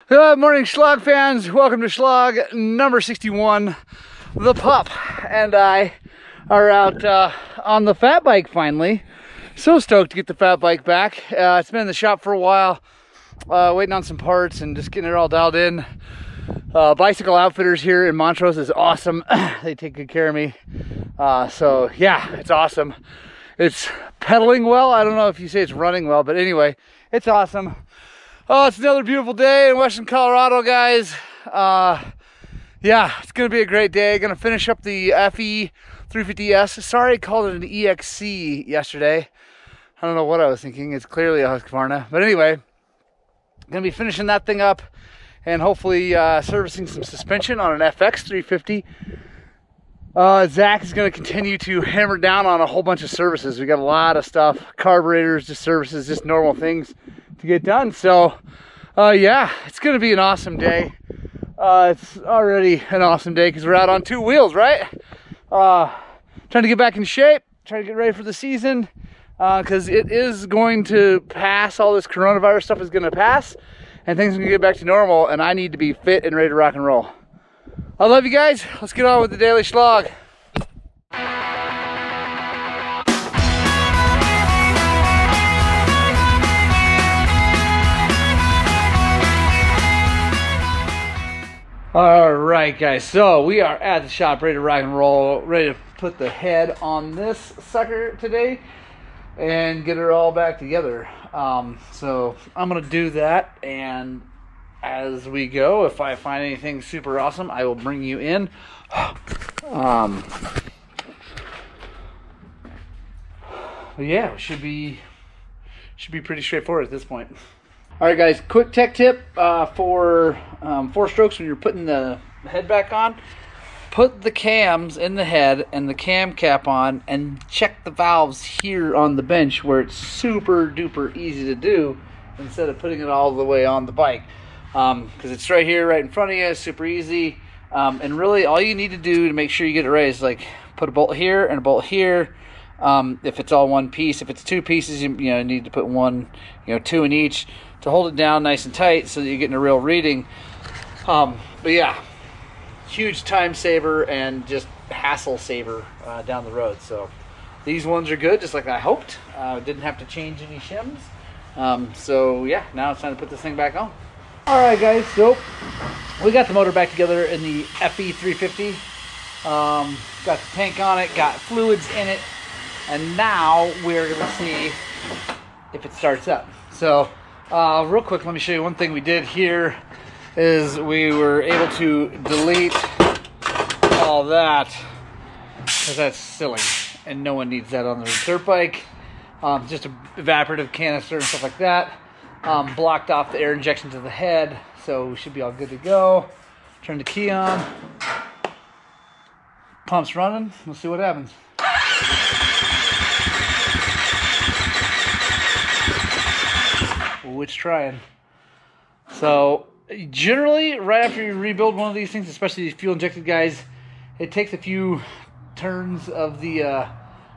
Good morning, Shlog fans. Welcome to Shlog number 61. The pup and I are out on the fat bike finally. So stoked to get the fat bike back. It's been in the shop for a while, waiting on some parts and just getting it all dialed in. Bicycle Outfitters here in Montrose is awesome. They take good care of me. So yeah, it's awesome. It's pedaling well. I don't know if you say it's running well, but anyway, it's awesome. Oh, it's another beautiful day in Western Colorado, guys. Yeah, it's gonna be a great day. Gonna finish up the FE350S. Sorry I called it an EXC yesterday. I don't know what I was thinking. It's clearly a Husqvarna. But anyway, gonna be finishing that thing up and hopefully servicing some suspension on an FX350. Zach is gonna continue to hammer down on a whole bunch of services. We got a lot of stuff, carburetors, just services, just normal things to get done. So yeah, it's gonna be an awesome day. It's already an awesome day because we're out on two wheels, right? Trying to get back in shape, trying to get ready for the season, because it is going to pass. All this coronavirus stuff is gonna pass and things are gonna get back to normal, and I need to be fit and ready to rock and roll. I love you guys. Let's get on with the daily Shlog. All right, guys, so we are at the shop ready to rock and roll, ready to put the head on this sucker today and get it all back together. So I'm gonna do that, and as we go, if I find anything super awesome, I will bring you in. But yeah, it should be pretty straightforward at this point. All right, guys, quick tech tip for 4 strokes when you're putting the head back on. Put the cams in the head and the cam cap on and check the valves here on the bench where it's super duper easy to do instead of putting it all the way on the bike. Because it's right here, right in front of you, it's super easy. And really all you need to do to make sure you get it right is like put a bolt here and a bolt here. If it's all one piece. If it's 2 pieces, you need to put 1, 2 in each to hold it down nice and tight so that you're getting a real reading. But yeah, huge time saver and just hassle saver down the road. So these ones are good, just like I hoped. Didn't have to change any shims. So yeah, now it's time to put this thing back on. All right, guys, so we got the motor back together in the FE350. Got the tank on it, got fluids in it, and now we're gonna see if it starts up. So real quick, let me show you one thing we did here is we were able to delete all that because that's silly and no one needs that on their dirt bike. Just an evaporative canister and stuff like that. Blocked off the air injection to the head, so we should be all good to go. Turn the key on. Pump's running. We'll see what happens. Which trying. So generally right after you rebuild one of these things, especially these fuel injected guys, it takes a few turns of the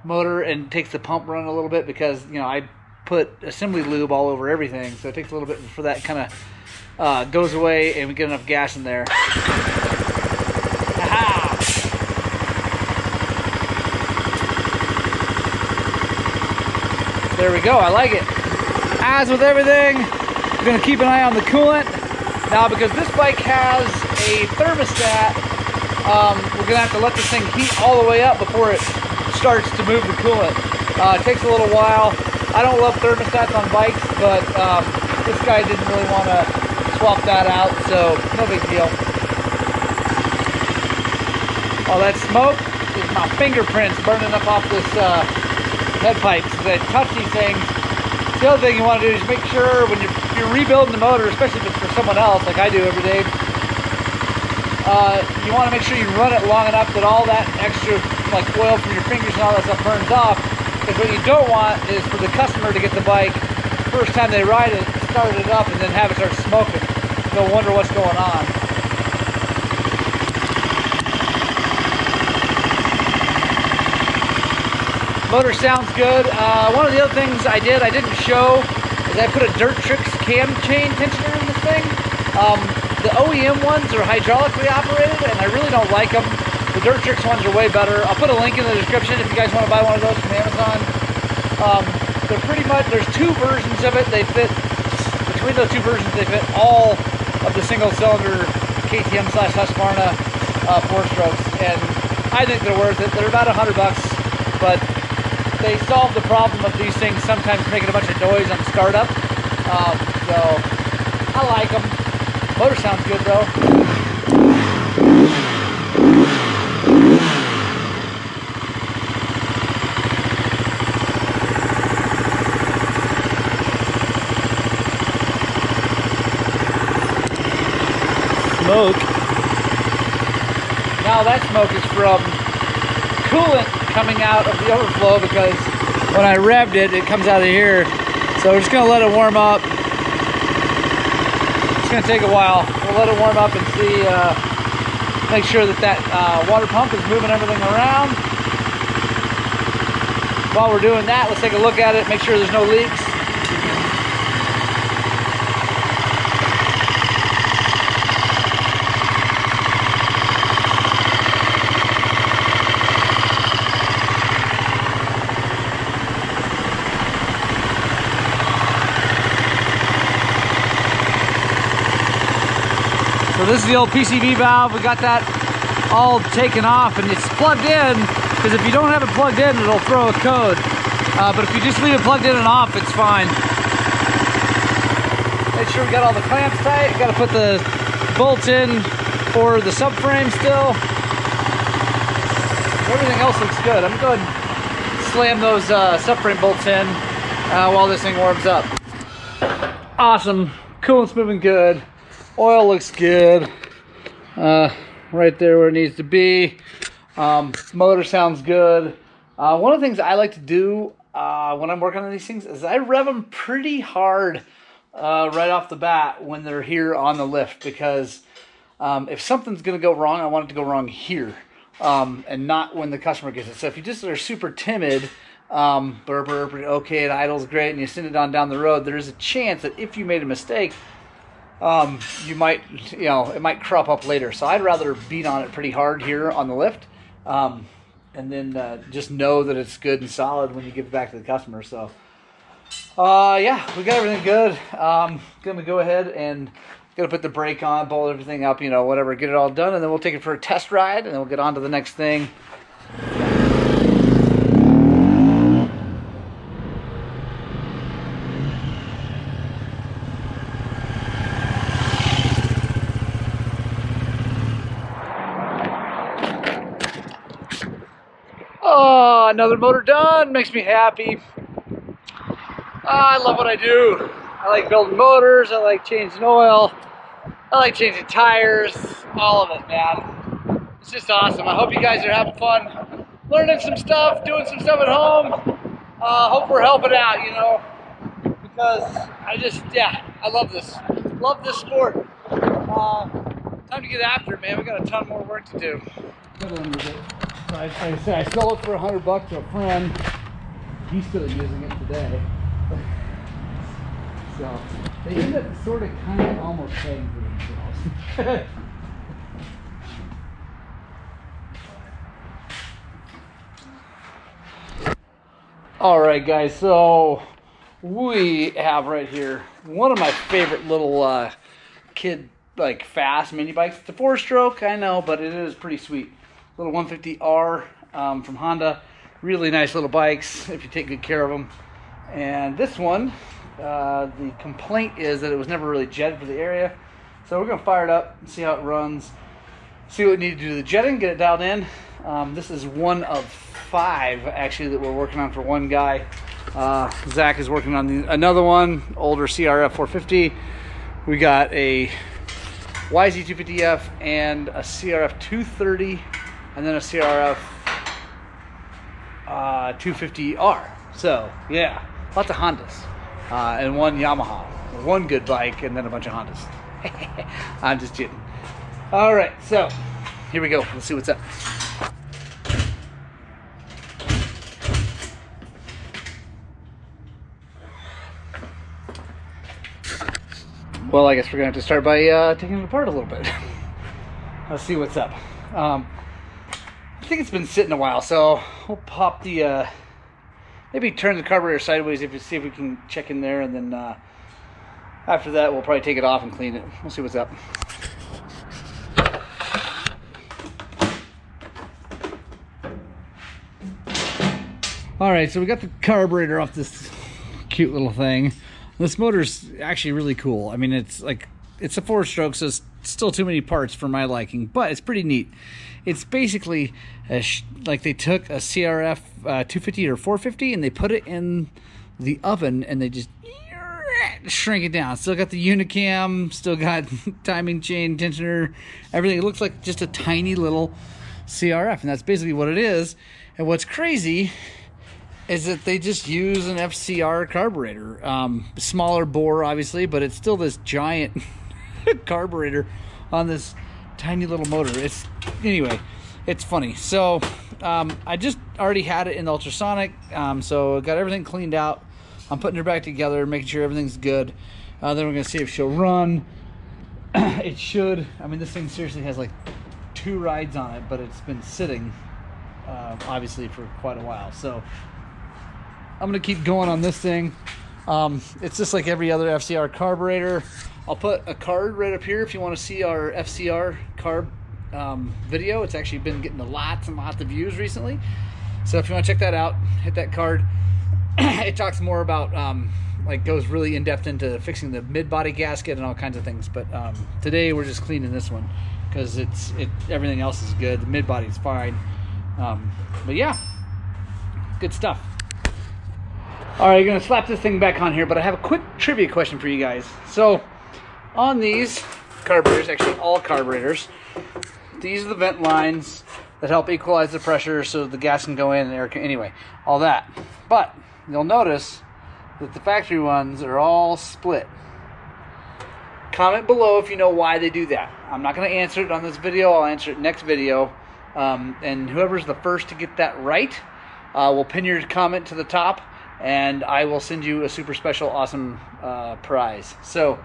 motor and takes the pump run a little bit because I put assembly lube all over everything, so it takes a little bit for that kind of goes away and we get enough gas in there. Aha! There we go. I like it. As with everything, we're going to keep an eye on the coolant. Now, because this bike has a thermostat, we're going to have to let this thing heat all the way up before it starts to move the coolant. It takes a little while. I don't love thermostats on bikes, but this guy didn't really want to swap that out, so no big deal. All that smoke is my fingerprints burning up off this head pipe. So I touch these things. The other thing you want to do is make sure when you're rebuilding the motor, especially if it's for someone else like I do every day, you want to make sure you run it long enough that all that extra like oil from your fingers and all that stuff burns off. Because what you don't want is for the customer to get the bike first time they ride it, start it up, and then have it start smoking. They'll wonder what's going on. Motor sounds good. One of the other things I didn't show, is I put a DIRTBIKES cam chain tensioner in this thing. The OEM ones are hydraulically operated, and I really don't like them. The DIRTBIKES ones are way better. I'll put a link in the description if you guys want to buy one of those from Amazon. They're pretty much, there's two versions of it. They fit, between those two versions, they fit all of the single-cylinder KTM/Husqvarna 4-strokes, and I think they're worth it. They're about $100, but they solve the problem of these things sometimes making a bunch of noise on startup. So I like them. Motor sounds good though. Smoke. Now that smoke is from coolant coming out of the overflow, because when I revved it, it comes out of here. So we're just gonna let it warm up. It's gonna take a while. We'll let it warm up and see, make sure that water pump is moving everything around. While we're doing that, let's take a look at it, make sure there's no leaks. So this is the old PCV valve. We got that all taken off, and it's plugged in, because if you don't have it plugged in, it'll throw a code. But if you just leave it plugged in and off, it's fine. Make sure we got all the clamps tight. Got to put the bolts in for the subframe still. Everything else looks good. I'm going to go ahead and slam those subframe bolts in while this thing warms up. Awesome. Coolant's moving good. Oil looks good, right there where it needs to be. Motor sounds good. One of the things I like to do when I'm working on these things is I rev them pretty hard right off the bat when they're here on the lift, because if something's going to go wrong, I want it to go wrong here, and not when the customer gets it. So if you just are super timid, burp, okay, it idles great, and you send it on down the road, there's a chance that if you made a mistake, you might, it might crop up later. So I'd rather beat on it pretty hard here on the lift, and then just know that it's good and solid when you give it back to the customer. So yeah, we got everything good. Gonna go ahead and gonna put the brake on, bolt everything up, whatever, get it all done, and then we'll take it for a test ride, and then we'll get on to the next thing. Oh, another motor done. Makes me happy. I love what I do. I like building motors. I like changing oil. I like changing tires. All of it, man. It's just awesome. I hope you guys are having fun learning some stuff, doing some stuff at home. Hope we're helping out, because I love this. Love this sport. Time to get after it, man. We got a ton more work to do. So I sold it for $100 to a friend. He's still using it today. So they end up sort of kind of almost paying for themselves. All right, guys, so we have right here one of my favorite little kid fast mini bikes. It's a 4-stroke, I know, but it is pretty sweet. Little 150R from Honda. Really nice little bikes if you take good care of them. And this one, the complaint is that it was never really jetted for the area. So we're gonna fire it up and see how it runs. See what we need to do to the jetting, get it dialed in. This is one of 5 actually that we're working on for one guy. Zach is working on another one, older CRF150. We got a YZ250F and a CRF230, and then a CRF 250R. So yeah, lots of Hondas, and one Yamaha. One good bike, and then a bunch of Hondas. I'm just kidding. All right, so here we go. Let's see what's up. Well, I guess we're gonna have to start by taking it apart a little bit. Let's see what's up. I think it's been sitting a while, so we'll pop the maybe turn the carburetor sideways see if we can check in there, and then after that we'll probably take it off and clean it. We'll see what's up. All right, so we got the carburetor off this cute little thing. This motor's actually really cool. I mean, it's a 4-stroke, so it's still too many parts for my liking, but it's pretty neat. It's basically like they took a CRF 250 or 450 and they put it in the oven and they just shrink it down. Still got the unicam, still got timing chain, tensioner, everything. It looks like just a tiny little CRF, and that's basically what it is. And what's crazy is that they just use an FCR carburetor. Smaller bore, obviously, but it's still this giant carburetor on this tiny little motor. Anyway, it's funny. So I just already had it in the ultrasonic, so got everything cleaned out. I'm putting her back together, making sure everything's good. Then we're gonna see if she'll run. It should. I mean, this thing seriously has like 2 rides on it, but it's been sitting obviously for quite a while. So I'm gonna keep going on this thing. It's just like every other FCR carburetor. I'll put a card right up here if you want to see our FCR carb video. It's actually been getting lots and lots of views recently. So if you want to check that out, hit that card. It talks more about, like goes really in depth into fixing the mid-body gasket and all kinds of things. But today we're just cleaning this one because everything else is good. The mid-body's fine. But yeah, good stuff. All right, gonna slap this thing back on here, but I have a quick trivia question for you guys. So on these carburetors, actually all carburetors, these are the vent lines that help equalize the pressure so the gas can go in and air can, anyway, all that. But you'll notice that the factory ones are all split. Comment below if you know why they do that. I'm not gonna answer it on this video, I'll answer it next video. And whoever's the first to get that right will pin your comment to the top, and I will send you a super special awesome prize. So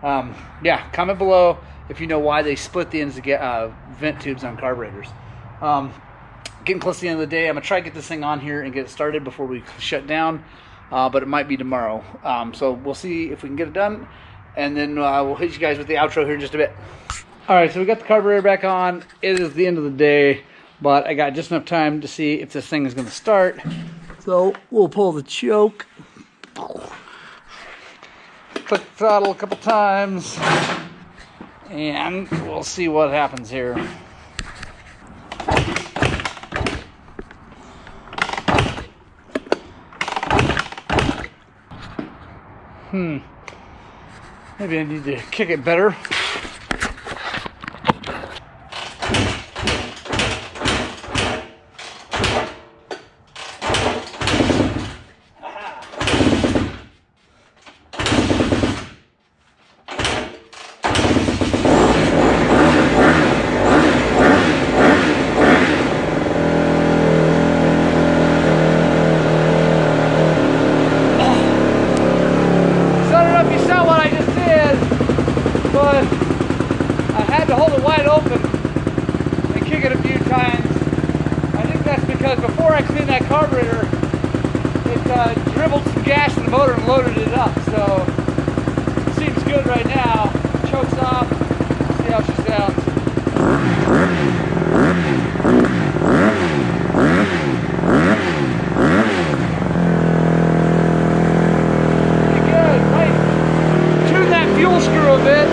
yeah, comment below if you know why they split the ends of vent tubes on carburetors. Getting close to the end of the day, I'm gonna try to get this thing on here and get it started before we shut down, but it might be tomorrow. So we'll see if we can get it done, and then we'll hit you guys with the outro here in just a bit. All right, so we got the carburetor back on. It is the end of the day, but I got just enough time to see if this thing is gonna start. So we'll pull the choke, click the throttle a couple times, and we'll see what happens here. Maybe I need to kick it better. Because before I cleaned that carburetor, it dribbled some gas in the motor and loaded it up. So it seems good right now. Choke's off. See how she sounds. Pretty good. Might tune that fuel screw a bit.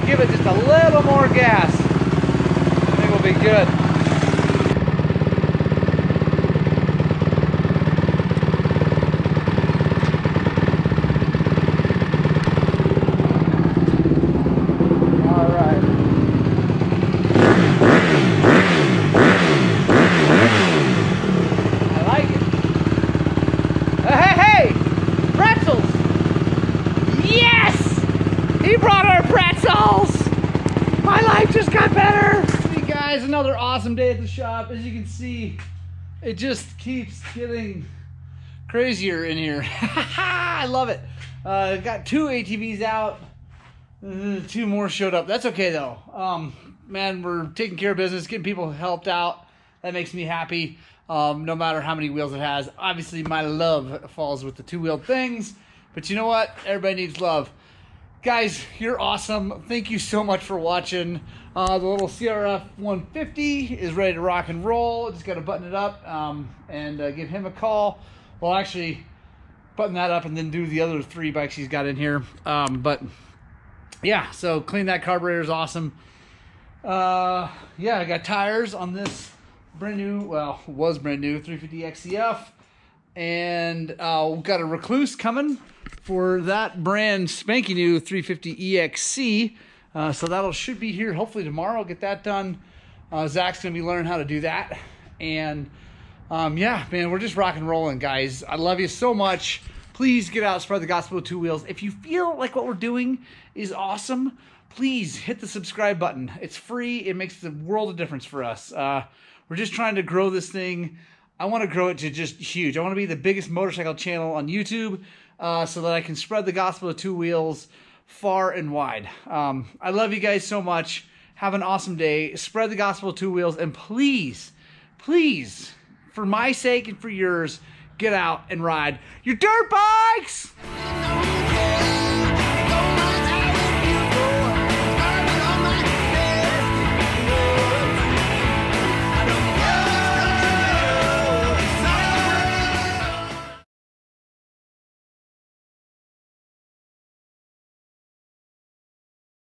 Give it just a little more gas. I think we'll be good. he brought our pretzels. My life just got better. Hey guys, another awesome day at the shop. As you can see, it just keeps getting crazier in here. I love it. Got 2 ATVs out. 2 more showed up. That's okay though. Man, we're taking care of business, getting people helped out. That makes me happy. No matter how many wheels it has. Obviously, my love falls with the 2-wheeled things. But you know what? Everybody needs love. Guys, you're awesome. Thank you so much for watching. The little CRF150 is ready to rock and roll. Just got to button it up and give him a call. Well, actually, button that up and then do the other 3 bikes he's got in here. But yeah, so clean that carburetor is awesome. Yeah, I got tires on this brand new, well, was brand new 350 XCF. And we've got a Recluse coming for that brand spanking new 350 EXC. So that'll should be here hopefully tomorrow. I'll get that done. Zach's gonna be learning how to do that. And yeah, man, we're just rock and rolling, guys. I love you so much. Please get out, spread the gospel of 2 wheels. If you feel like what we're doing is awesome, please hit the subscribe button. It's free. It makes the world of difference for us. We're just trying to grow this thing. I want to grow it to just huge. I want to be the biggest motorcycle channel on YouTube so that I can spread the gospel of 2 wheels far and wide. I love you guys so much. Have an awesome day. Spread the gospel of 2 wheels. And please, please, for my sake and for yours, get out and ride your dirt bikes!